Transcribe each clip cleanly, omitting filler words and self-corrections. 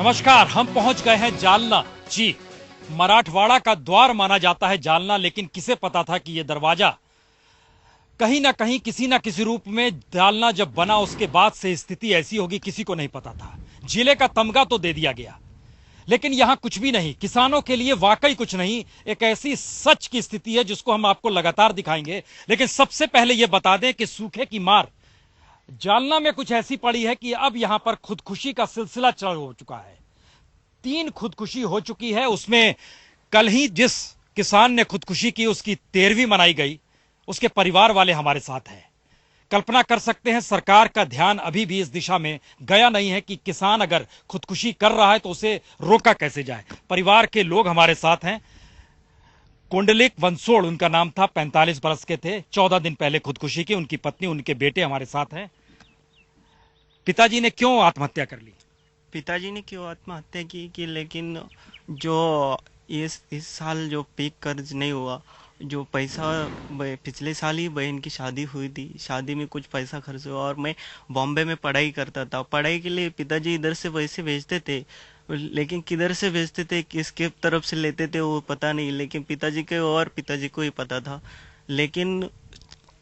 नमस्कार, हम पहुंच गए हैं जालना। जी, मराठवाड़ा का द्वार माना जाता है जालना, लेकिन किसे पता था कि यह दरवाजा कहीं ना कहीं किसी ना किसी रूप में जालना जब बना उसके बाद से स्थिति ऐसी होगी, किसी को नहीं पता था। जिले का तमगा तो दे दिया गया, लेकिन यहां कुछ भी नहीं, किसानों के लिए वाकई कुछ नहीं। एक ऐसी सच की स्थिति है जिसको हम आपको लगातार दिखाएंगे, लेकिन सबसे पहले यह बता दें कि सूखे की मार जालना में कुछ ऐसी पड़ी है कि अब यहां पर खुदकुशी का सिलसिला चालू हो चुका है। 3 खुदकुशी हो चुकी है, उसमें कल ही जिस किसान ने खुदकुशी की उसकी 13वीं मनाई गई। उसके परिवार वाले हमारे साथ हैं। कल्पना कर सकते हैं सरकार का ध्यान अभी भी इस दिशा में गया नहीं है कि किसान अगर खुदकुशी कर रहा है तो उसे रोका कैसे जाए। परिवार के लोग हमारे साथ हैं। कुंडलिक वंसोड़ उनका नाम था, 45 बरस के थे, 14 दिन पहले खुदकुशी की। उनकी पत्नी, उनके बेटे हमारे साथ हैं। पिताजी ने क्यों आत्महत्या कर ली? पिताजी ने क्यों आत्महत्या की लेकिन जो इस साल जो पीक कर्ज नहीं हुआ, जो पैसा पिछले साल ही बहन की शादी हुई थी, शादी में कुछ पैसा खर्च हुआ और मैं बॉम्बे में पढ़ाई करता था। पढ़ाई के लिए पिताजी इधर से पैसे भेजते थे, लेकिन किधर से भेजते थे, किसके तरफ से लेते थे वो पता नहीं, लेकिन पिताजी के और पिताजी को ही पता था। लेकिन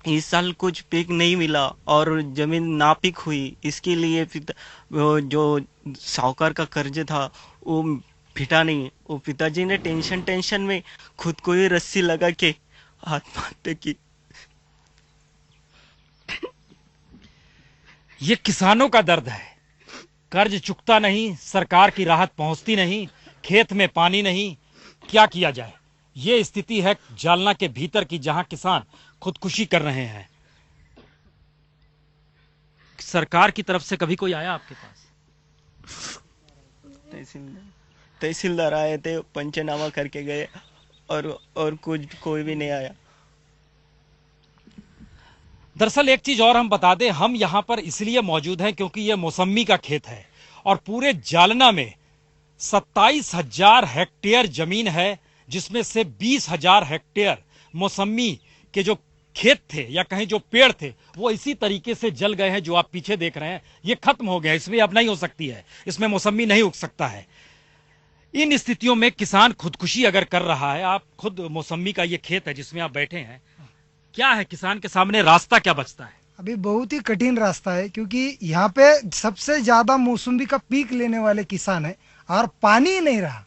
इस साल कुछ पीक नहीं मिला और जमीन नापीक हुई, इसके लिए जो साहूकार का कर्ज था वो फिटा नहीं। वो पिताजी ने टेंशन में खुद को ही रस्सी लगा के आत्महत्या की। ये किसानों का दर्द है। कर्ज चुकता नहीं, सरकार की राहत पहुंचती नहीं, खेत में पानी नहीं, क्या किया जाए? ये स्थिति है जालना के भीतर की, जहां किसान खुदकुशी कर रहे हैं। सरकार की तरफ से कभी कोई आया आपके पास? तहसीलदार आए थे, पंचनामा करके गए और कोई भी नहीं आया। दरअसल एक चीज और हम बता दें, हम यहां पर इसलिए मौजूद हैं क्योंकि यह मौसम्मी का खेत है और पूरे जालना में 27,000 हेक्टेयर जमीन है, जिसमें से 20,000 हेक्टेयर मौसम्मी के जो खेत थे या कहीं जो पेड़ थे वो इसी तरीके से जल गए हैं। जो आप पीछे देख रहे हैं ये खत्म हो गया, इसमें अब नहीं हो सकती है, इसमें मौसम्मी नहीं उग सकता है। इन स्थितियों में किसान खुदकुशी अगर कर रहा है, आप खुद मौसम्मी का ये खेत है जिसमें आप बैठे हैं, क्या है किसान के सामने रास्ता क्या बचता है? अभी बहुत ही कठिन रास्ता है, क्योंकि यहाँ पे सबसे ज्यादा मौसम्बी का पीक लेने वाले किसान है और पानी नहीं रहा।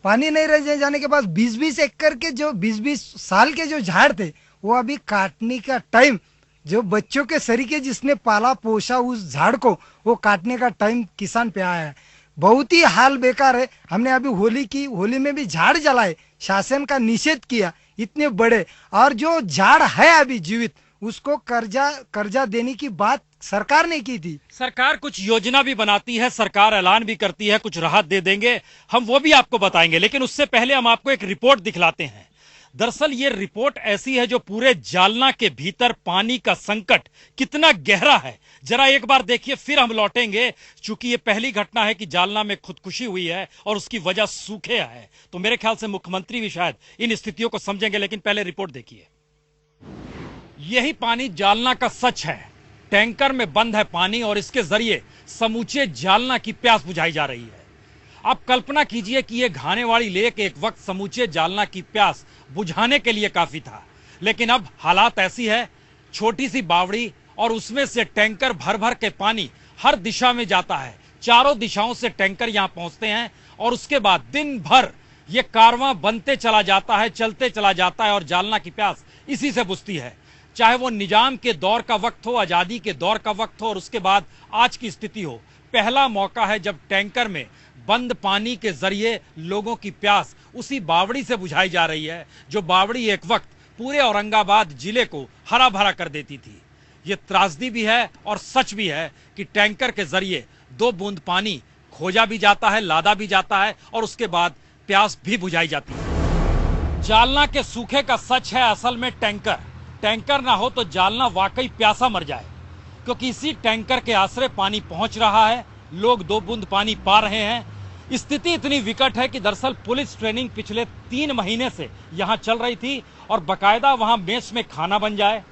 पानी नहीं रह जाने के बाद 20-20 एकड़ के जो 20-20 साल के जो झाड़ थे वो अभी काटने का टाइम, जो बच्चों के सरीके जिसने पाला पोषा उस झाड़ को, वो काटने का टाइम किसान पे आया है। बहुत ही हाल बेकार है। हमने अभी होली की, होली में भी झाड़ जलाए, शासन का निषेध किया इतने बड़े, और जो झाड़ है अभी जीवित उसको कर्जा देने की बात सरकार ने की थी। सरकार कुछ योजना भी बनाती है, सरकार ऐलान भी करती है कुछ राहत दे देंगे, हम वो भी आपको बताएंगे, लेकिन उससे पहले हम आपको एक रिपोर्ट दिखलाते हैं। दरअसल ये रिपोर्ट ऐसी है जो पूरे जालना के भीतर पानी का संकट कितना गहरा है जरा एक बार देखिए, फिर हम लौटेंगे। चूंकि ये पहली घटना है कि जालना में खुदकुशी हुई है और उसकी वजह सूखे है, तो मेरे ख्याल से मुख्यमंत्री भी शायद इन स्थितियों को समझेंगे, लेकिन पहले रिपोर्ट देखिए। यही पानी जालना का सच है। टैंकर में बंद है पानी और इसके जरिए समूचे जालना की प्यास बुझाई जा रही है। आप कल्पना कीजिए कि यह घानेवाड़ी लेक एक वक्त समूचे जालना की प्यास बुझाने के लिए काफी था, लेकिन अब हालात ऐसी है, छोटी सी बावड़ी और उसमें से टैंकर भर भर के पानी हर दिशा में जाता है। चारों दिशाओं से टैंकर यहां पहुंचते हैं और उसके बाद दिन भर यह कारवां बनते चला जाता है, चलते चला जाता है और जालना की प्यास इसी से बुझती है। चाहे वो निजाम के दौर का वक्त हो, आजादी के दौर का वक्त हो और उसके बाद आज की स्थिति हो, पहला मौका है जब टैंकर में बंद पानी के जरिए लोगों की प्यास उसी बावड़ी से बुझाई जा रही है, जो बावड़ी एक वक्त पूरे औरंगाबाद जिले को हरा भरा कर देती थी। यह त्रासदी भी है और सच भी है कि टैंकर के जरिए 2 बूंद पानी खोजा भी जाता है, लादा भी जाता है और उसके बाद प्यास भी बुझाई जाती है। जालना के सूखे का सच है असल में टैंकर ना हो तो जालना वाकई प्यासा मर जाए, क्योंकि इसी टैंकर के आश्रय पानी पहुंच रहा है, लोग 2 बूंद पानी पा रहे हैं। स्थिति इतनी विकट है कि दरअसल पुलिस ट्रेनिंग पिछले 3 महीने से यहां चल रही थी और बकायदा वहां मेस में खाना बन जाए,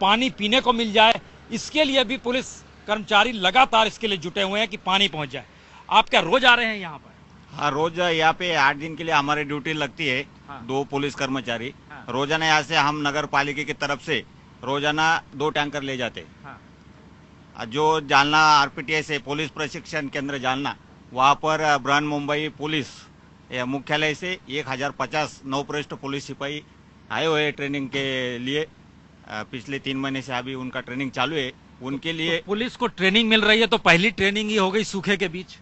पानी पीने को मिल जाए, इसके लिए भी पुलिस कर्मचारी लगातार इसके लिए जुटे हुए हैं कि पानी पहुंच जाए। आप क्या रोज आ रहे हैं यहाँ पर? हाँ, रोज यहाँ पे 8 दिन के लिए हमारी ड्यूटी लगती है। हाँ। 2 पुलिस कर्मचारी हाँ। रोजाना यहाँ से हम नगर पालिका की तरफ से रोजाना 2 टैंकर ले जाते। हाँ। जो जालना आरपीटीएस है, पुलिस प्रशिक्षण केंद्र जालना, वहाँ पर बृहन मुंबई पुलिस मुख्यालय से 1050 नवप्रविष्ट पुलिस सिपाही आए हुए ट्रेनिंग के लिए। पिछले 3 महीने से अभी उनका ट्रेनिंग चालू है। उनके लिए तो पुलिस को ट्रेनिंग मिल रही है, तो पहली ट्रेनिंग ही हो गई सूखे के बीच।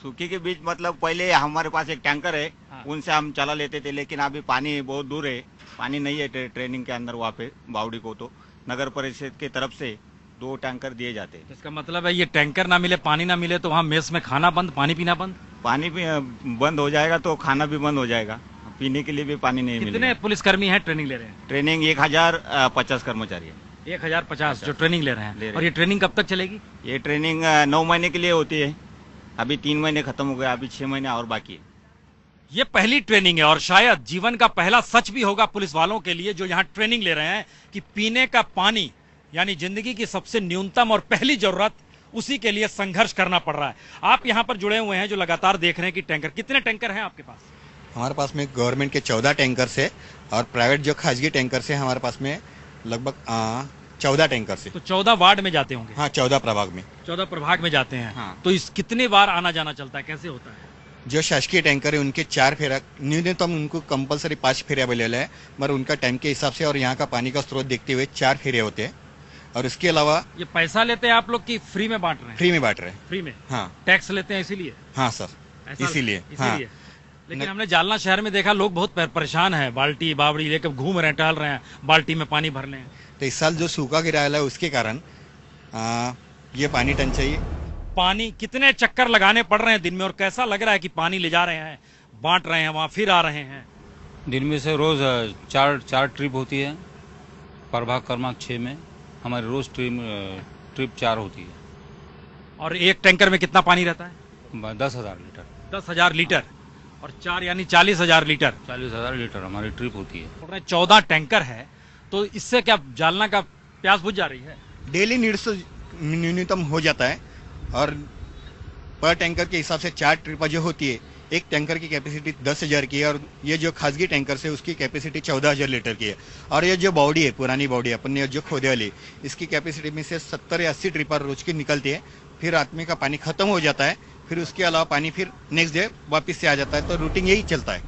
सूखे के बीच मतलब पहले हमारे पास एक टैंकर है। हाँ। उनसे हम चला लेते थे, लेकिन अभी पानी बहुत दूर है, पानी नहीं है ट्रेनिंग के अंदर वहाँ पे बावड़ी को। तो नगर परिषद की तरफ से 2 टैंकर दिए जाते हैं। इसका मतलब है ये टैंकर ना मिले, पानी ना मिले तो वहाँ मेस में खाना बंद, पानी पीना बंद। पानी भी बंद हो जाएगा तो खाना भी बंद हो जाएगा, पीने के लिए भी पानी नहीं कितने मिलेगा। पुलिसकर्मी हैं ट्रेनिंग ले रहे हैं? ट्रेनिंग 1050 कर्मचारी है। 1050 जो ट्रेनिंग ले रहे ले हैं। रहे और ये ट्रेनिंग कब तक चलेगी? ये ट्रेनिंग 9 महीने के लिए होती है। अभी 3 महीने खत्म हो गए, अभी 6 महीने और बाकी है। ये पहली ट्रेनिंग है और शायद जीवन का पहला सच भी होगा पुलिस वालों के लिए जो यहाँ ट्रेनिंग ले रहे हैं कि पीने का पानी यानी जिंदगी की सबसे न्यूनतम और पहली जरूरत, उसी के लिए संघर्ष करना पड़ रहा है। आप यहाँ पर जुड़े हुए हैं जो लगातार देख रहे हैं कि टैंकर, कितने टैंकर हैं आपके पास? हमारे पास में गवर्नमेंट के 14 टैंकर से और प्राइवेट जो खासगी टैंकर से हमारे पास में लगभग 14 टैंकर से। तो 14 वार्ड में जाते होंगे? हाँ, 14 प्रभाग में। 14 प्रभाग में जाते हैं। हाँ। तो इस कितने बार आना जाना चलता है, कैसे होता है? जो शासकीय टैंकर है उनके 4 फेरा न्यूनतम, उनको कंपलसरी 5 फेरे अवेलेबल है, मगर उनका टाइम के हिसाब से और यहाँ का पानी का स्रोत देखते हुए 4 फेरे होते हैं। और इसके अलावा ये पैसा लेते हैं आप लोग की फ्री में बांट रहे हैं? फ्री में बांट रहे हैं। फ्री में? हाँ। टैक्स लेते हैं इसीलिए? हाँ सर, ऐसा- इसीलिए। हाँ। लेकिन हमने जालना शहर में देखा लोग बहुत परेशान हैं, बाल्टी बावड़ी लेकर घूम रहे हैं, टहल रहे हैं, बाल्टी में पानी भर लें। तो इस साल जो सूखा गिरा है उसके कारण ये पानी टंचाई। पानी कितने चक्कर लगाने पड़ रहे हैं दिन में और कैसा लग रहा है कि पानी ले जा रहे हैं, बांट रहे हैं, वहां फिर आ रहे हैं? दिन में से रोज 4 ट्रिप होती है। प्रभाग क्रमांक 6 में हमारी रोज ट्रिप 4 होती है। और एक टैंकर में कितना पानी रहता है? 10,000 लीटर। 10,000 लीटर और 4 यानी 40,000 लीटर। 40,000 लीटर हमारी ट्रिप होती है। 14 टैंकर है, तो इससे क्या जालना का प्यास बुझ जा रही है? डेली नीड्स न्यूनतम हो जाता है और पर टैंकर के हिसाब से 4 ट्रिप जो होती है, एक टैंकर की कैपेसिटी 10,000 की है और ये जो खासगी टैंकर से उसकी कैपेसिटी 14,000 लीटर की है। और ये जो बॉडी है, पुरानी बॉडी अपन ने जो खोदे वाली, इसकी कैपेसिटी में से 70 या 80 ट्रिपर रोज की निकलती है। फिर रात में का पानी खत्म हो जाता है, फिर उसके अलावा पानी फिर नेक्स्ट डे वापस से आ जाता है। तो रूटीन यही चलता है।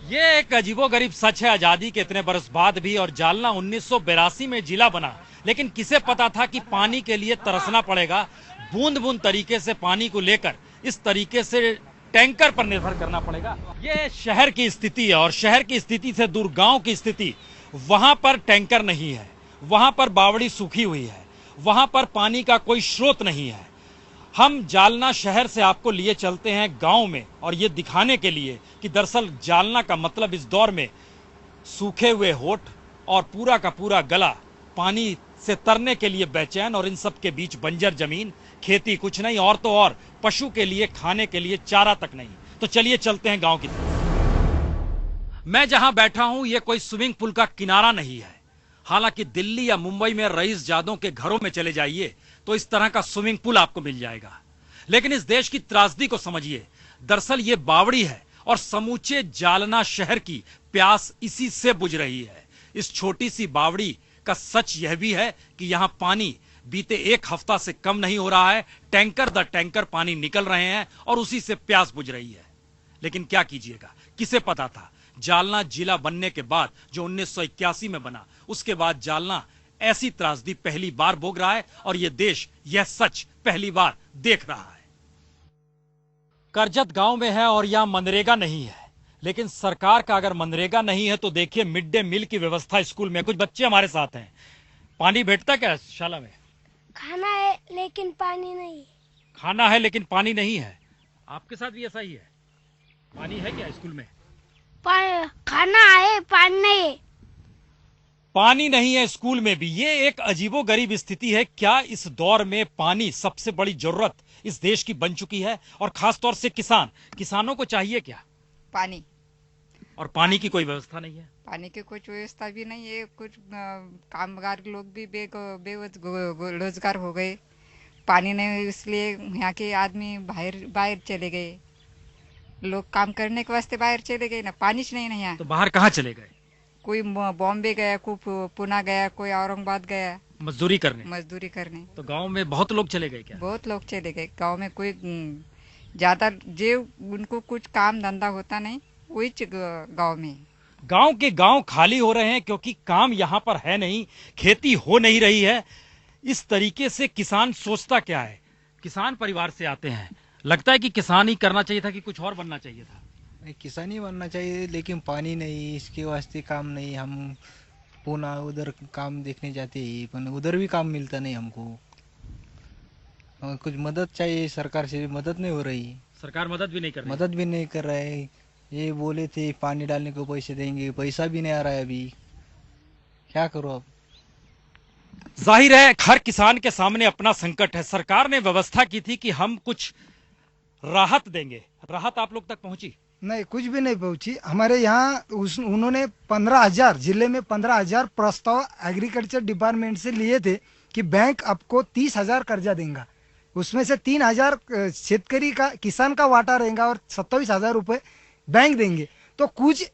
ये एक अजीबोगरीब सच है आजादी के इतने बरस बाद भी। और जालना 1982 में जिला बना, लेकिन किसे पता था कि पानी के लिए तरसना पड़ेगा, बूंद बूंद तरीके से पानी को लेकर इस तरीके से टैंकर पर निर्भर करना पड़ेगा। ये शहर की स्थिति है और शहर की स्थिति से दूर गांव की स्थिति। वहां पर टैंकर नहीं है, वहां पर बावड़ी सूखी हुई है, वहां पर पानी का कोई स्रोत नहीं है। हम जालना शहर से आपको लिए चलते हैं गांव में और ये दिखाने के लिए कि दरअसल जालना का मतलब इस दौर में सूखे हुए होठ और पूरा का पूरा गला पानी से तरने के लिए बेचैन, और इन सब के बीच बंजर जमीन, खेती कुछ नहीं और तो और पशु के लिए खाने के लिए चारा तक नहीं। तो चलिए चलते हैं गांव की तरफ। मैं जहां बैठा हूं ये कोई स्विमिंग पूल का किनारा नहीं है। हालांकि दिल्ली या मुंबई में रईस जादों के घरों में चले जाइए तो इस तरह का स्विमिंग पूल आपको मिल जाएगा। लेकिन इस देश की त्रासदी को समझिए। दरअसल ये बावड़ी है और समूचे जालना शहर की प्यास इसी से बुझ रही है। इस छोटी सी बावड़ी का सच यह भी है कि यहां पानी बीते 1 हफ्ता से कम नहीं हो रहा है। टैंकर दर टैंकर पानी निकल रहे हैं और उसी से प्यास बुझ रही है। लेकिन क्या कीजिएगा, किसे पता था जालना जिला बनने के बाद, जो 1981 में बना, उसके बाद जालना ऐसी त्रासदी पहली बार भोग रहा है और यह देश यह सच पहली बार देख रहा है। करजत गांव में है और यहां मनरेगा नहीं है। लेकिन सरकार का अगर मनरेगा नहीं है तो देखिए मिड डे मील की व्यवस्था स्कूल में। कुछ बच्चे हमारे साथ हैं। पानी भेटता क्या शाला में? खाना है लेकिन पानी नहीं। खाना है लेकिन पानी नहीं है। आपके साथ भी ऐसा ही है? पानी है क्या स्कूल में? खाना है, पानी नहीं। पानी नहीं है स्कूल में भी। ये एक अजीबोगरीब स्थिति है। क्या इस दौर में पानी सबसे बड़ी जरूरत इस देश की बन चुकी है? और खासतौर से किसानों को चाहिए क्या? पानी। और पानी की कोई व्यवस्था नहीं है। पानी की कुछ व्यवस्था भी नहीं है। कुछ कामगार लोग भी बेरोजगार हो गए। पानी नहीं, इसलिए यहाँ के आदमी बाहर बाहर चले गए। लोग काम करने के वास्ते बाहर चले गए ना, पानी नहीं ना यहाँ। तो बाहर कहाँ चले गए? कोई बॉम्बे गया, कोई पुणे गया, कोई औरंगाबाद गया मजदूरी करने। मजदूरी करने। तो गांव में बहुत लोग चले गए क्या? बहुत लोग चले गए गांव में। कोई ज्यादा जो उनको कुछ काम धंधा होता नहीं, वही गांव में। गांव के गांव खाली हो रहे हैं क्योंकि काम यहाँ पर है नहीं, खेती हो नहीं रही है। इस तरीके से किसान सोचता क्या है? किसान परिवार से आते हैं, लगता है कि किसान ही करना चाहिए था कि कुछ और बनना चाहिए था? किसान ही बनना चाहिए, लेकिन पानी नहीं, इसके वास्ते काम नहीं। हम पुणे उधर काम देखने जाते हैं, पर उधर भी काम मिलता नहीं हमको। कुछ मदद चाहिए, सरकार से मदद नहीं हो रही। सरकार मदद भी नहीं कर रही। मदद भी नहीं कर रहा है। ये बोले थे पानी डालने को पैसे देंगे, पैसा भी नहीं आ रहा है अभी। क्या करो अब? जाहिर है हर किसान के सामने अपना संकट है। सरकार ने व्यवस्था की थी कि हम कुछ राहत देंगे, राहत आप लोग तक पहुंची? नहीं, कुछ भी नहीं पहुंची। हमारे यहाँ उन्होंने 15,000 जिले में 15,000 प्रस्ताव एग्रीकल्चर डिपार्टमेंट से लिए थे कि बैंक आपको 30,000 कर्जा देगा, उसमें से 3,000 शेतकरी का किसान का वाटा रहेगा और 27,000 रुपए बैंक देंगे। तो कुछ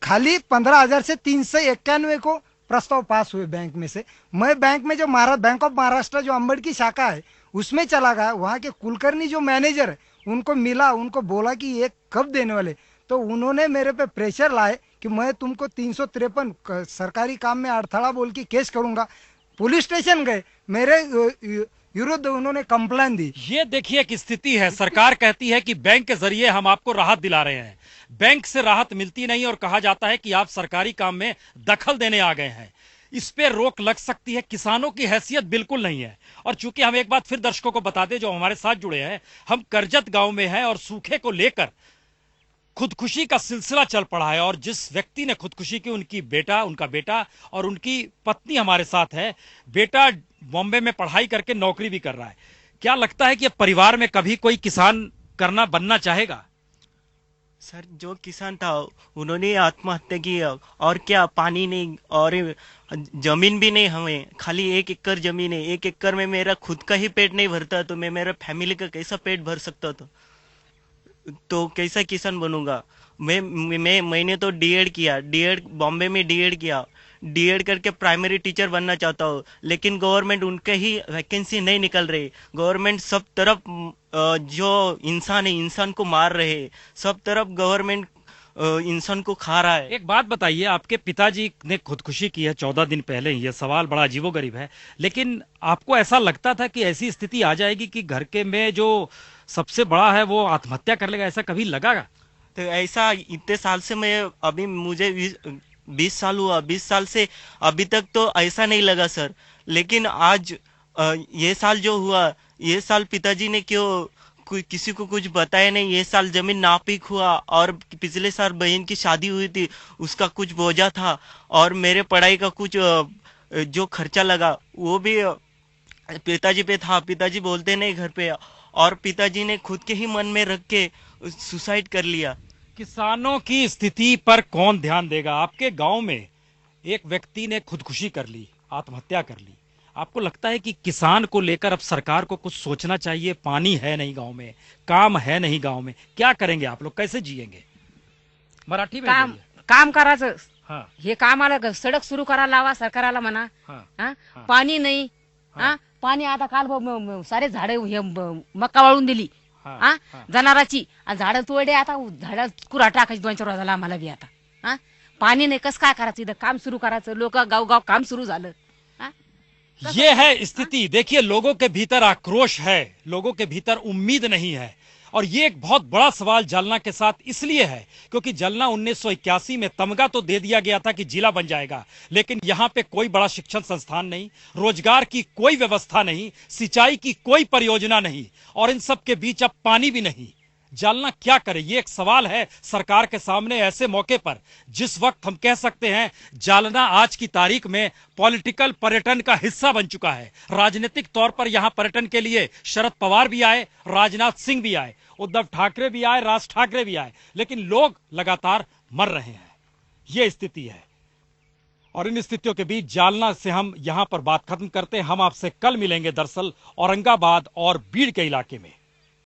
खाली 15,000 से 391 को प्रस्ताव पास हुए बैंक में से। मैं बैंक में जो बैंक ऑफ महाराष्ट्र जो अंबड़ की शाखा है उसमें चला गया। वहाँ के कुलकर्णी जो मैनेजर है उनको मिला, उनको बोला कि ये कब देने वाले। तो उन्होंने मेरे पे प्रेशर लाए कि मैं तुमको 353 सरकारी काम में अड़थड़ा बोल के केस करूंगा। पुलिस स्टेशन गए, मेरे विरुद्ध उन्होंने कंप्लेन दी। ये देखिए एक स्थिति है। सरकार कहती है कि बैंक के जरिए हम आपको राहत दिला रहे हैं, बैंक से राहत मिलती नहीं और कहा जाता है कि आप सरकारी काम में दखल देने आ गए हैं। इस पे रोक लग सकती है। किसानों की हैसियत बिल्कुल नहीं है। और चूंकि हम एक बात फिर दर्शकों को बता दें जो हमारे साथ जुड़े हैं, हम करजत गांव में हैं और सूखे को लेकर खुदकुशी का सिलसिला चल पड़ा है। और जिस व्यक्ति ने खुदकुशी की उनका बेटा और उनकी पत्नी हमारे साथ है। बेटा बॉम्बे में पढ़ाई करके नौकरी भी कर रहा है। क्या लगता है कि परिवार में कभी कोई किसान बनना चाहेगा? सर, जो किसान था उन्होंने आत्महत्या की। और क्या, पानी नहीं और जमीन भी नहीं, हमें खाली 1 एकड़ जमीन है। 1 एकड़ में मेरा खुद का ही पेट नहीं भरता तो मैं मेरा फैमिली का कैसा पेट भर सकता था? तो कैसा किसान बनूंगा? मैंने तो डीएड किया, बॉम्बे में डीएड किया। डीएड करके प्राइमरी टीचर बनना चाहता हूँ, लेकिन गवर्नमेंट उनके ही वैकेंसी नहीं निकल रही। गवर्नमेंट सब तरफ जो इंसान है, इंसान को मार रहे। सब तरफ गवर्नमेंट इंसान को खा रहा है। एक बात बताइए, आपके पिताजी ने खुदकुशी की है 14 दिन पहले। ये सवाल बड़ा अजीबोगरीब है, लेकिन आपको ऐसा लगता था कि ऐसी स्थिति आ जाएगी कि घर के में जो सबसे बड़ा है वो आत्महत्या कर लेगा? ऐसा कभी लगा? तो ऐसा इतने साल से मैं, अभी मुझे 20 साल हुआ, 20 साल से अभी तक तो ऐसा नहीं लगा सर। लेकिन आज ये साल जो हुआ, ये साल पिताजी ने क्यों किसी को कुछ बताया नहीं। ये साल जमीन नापीक हुआ और पिछले साल बहन की शादी हुई थी, उसका कुछ बोझा था और मेरे पढ़ाई का कुछ जो खर्चा लगा वो भी पिताजी पे था। पिताजी बोलते नहीं घर पे, और पिताजी ने खुद के ही मन में रख के सुसाइड कर लिया। किसानों की स्थिति पर कौन ध्यान देगा? आपके गांव में एक व्यक्ति ने खुदकुशी कर ली, आत्महत्या कर ली। आपको लगता है कि किसान को लेकर अब सरकार को कुछ सोचना चाहिए? पानी है नहीं गांव में, काम है नहीं गांव में, क्या करेंगे आप लोग? कैसे जिएंगे? मराठी में काम करायचं। हाँ, हे कामाला सडक सुरू करायला लावा सरकारला म्हणा। हाँ, पाणी नाही। पाणी आता काल सारे झाडे मक्का वाळून दिली जनावराची, झाडं तोडे। आता झाडं कुरा टाकायची 2-4 वाजायला आम्हाला बी आता। पाणी नाही, कसं काय करायचं? इथं काम सुरू करायचं। लोक गाव काम सुरू झालं। ये है स्थिति। देखिए, लोगों के भीतर आक्रोश है, लोगों के भीतर उम्मीद नहीं है। और ये एक बहुत बड़ा सवाल जालना के साथ इसलिए है क्योंकि जालना 1981 में तमगा तो दे दिया गया था कि जिला बन जाएगा, लेकिन यहां पे कोई बड़ा शिक्षण संस्थान नहीं, रोजगार की कोई व्यवस्था नहीं, सिंचाई की कोई परियोजना नहीं, और इन सब के बीच अब पानी भी नहीं। जालना क्या करे? ये एक सवाल है सरकार के सामने ऐसे मौके पर जिस वक्त हम कह सकते हैं जालना आज की तारीख में पॉलिटिकल पर्यटन का हिस्सा बन चुका है। राजनीतिक तौर पर यहां पर्यटन के लिए शरद पवार भी आए, राजनाथ सिंह भी आए, उद्धव ठाकरे भी आए, राज ठाकरे भी आए, लेकिन लोग लगातार मर रहे हैं। यह स्थिति है। और इन स्थितियों के बीच जालना से हम यहां पर बात खत्म करते हैं। हम आपसे कल मिलेंगे दरअसल औरंगाबाद और बीड़ के इलाके में।